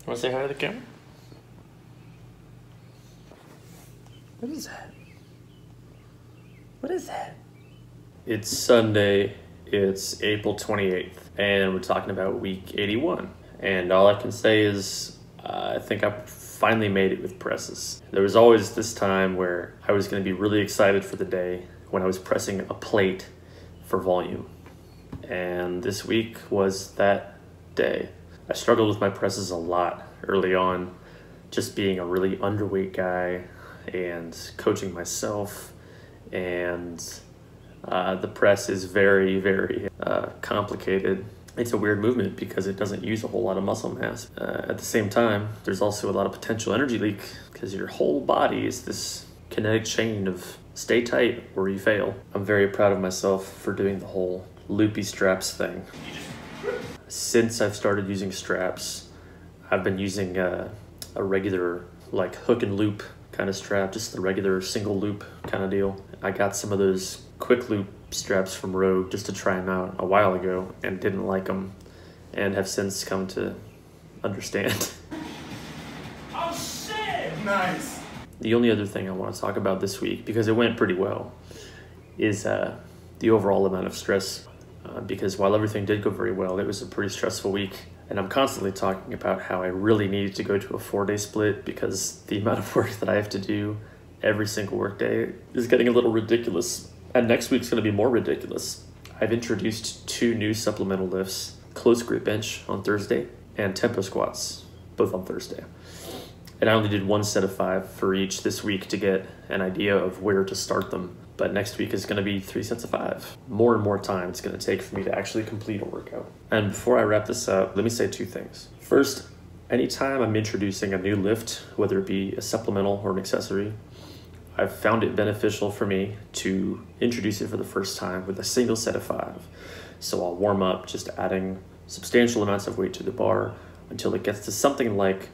Want to say hi to the camera? What is that? What is that? It's Sunday, it's April 28th, and we're talking about week 81. And all I can say is, I think I finally made it with presses. There was always this time where I was going to be really excited for the day when I was pressing a plate for volume. And this week was that day. I struggled with my presses a lot early on, just being a really underweight guy and coaching myself. And the press is very, very complicated. It's a weird movement because it doesn't use a whole lot of muscle mass. At the same time, there's also a lot of potential energy leak because your whole body is this kinetic chain of stay tight or you fail. I'm very proud of myself for doing the whole loopy straps thing. Since I've started using straps, I've been using a regular like hook and loop kind of strap, just the regular single loop kind of deal. I got some of those quick loop straps from Rogue just to try them out a while ago and didn't like them and have since come to understand. Oh shit! Nice! The only other thing I want to talk about this week, because it went pretty well, is the overall amount of stress. Because while everything did go very well, it was a pretty stressful week. And I'm constantly talking about how I really needed to go to a 4-day split because the amount of work that I have to do every single work day is getting a little ridiculous. And next week's going to be more ridiculous. I've introduced 2 new supplemental lifts, close grip bench on Thursday and tempo squats, both on Thursday. And I only did 1 set of 5 for each this week to get an idea of where to start them. But next week is going to be 3 sets of 5. More and more time it's going to take for me to actually complete a workout. And before I wrap this up, let me say 2 things. First, anytime I'm introducing a new lift, whether it be a supplemental or an accessory, I've found it beneficial for me to introduce it for the first time with a single set of 5. So I'll warm up just adding substantial amounts of weight to the bar until it gets to something like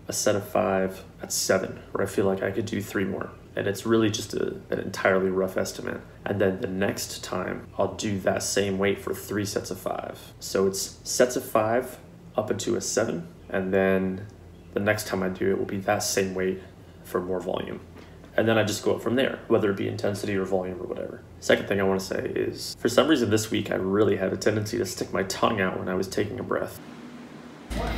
a set of 5 at 7, where I feel like I could do 3 more. And it's really just an entirely rough estimate. And then the next time I'll do that same weight for 3 sets of 5. So it's sets of 5 up into a 7. And then the next time I do it will be that same weight for more volume. And then I just go up from there, whether it be intensity or volume or whatever. Second thing I want to say is, for some reason this week I really had a tendency to stick my tongue out when I was taking a breath. What?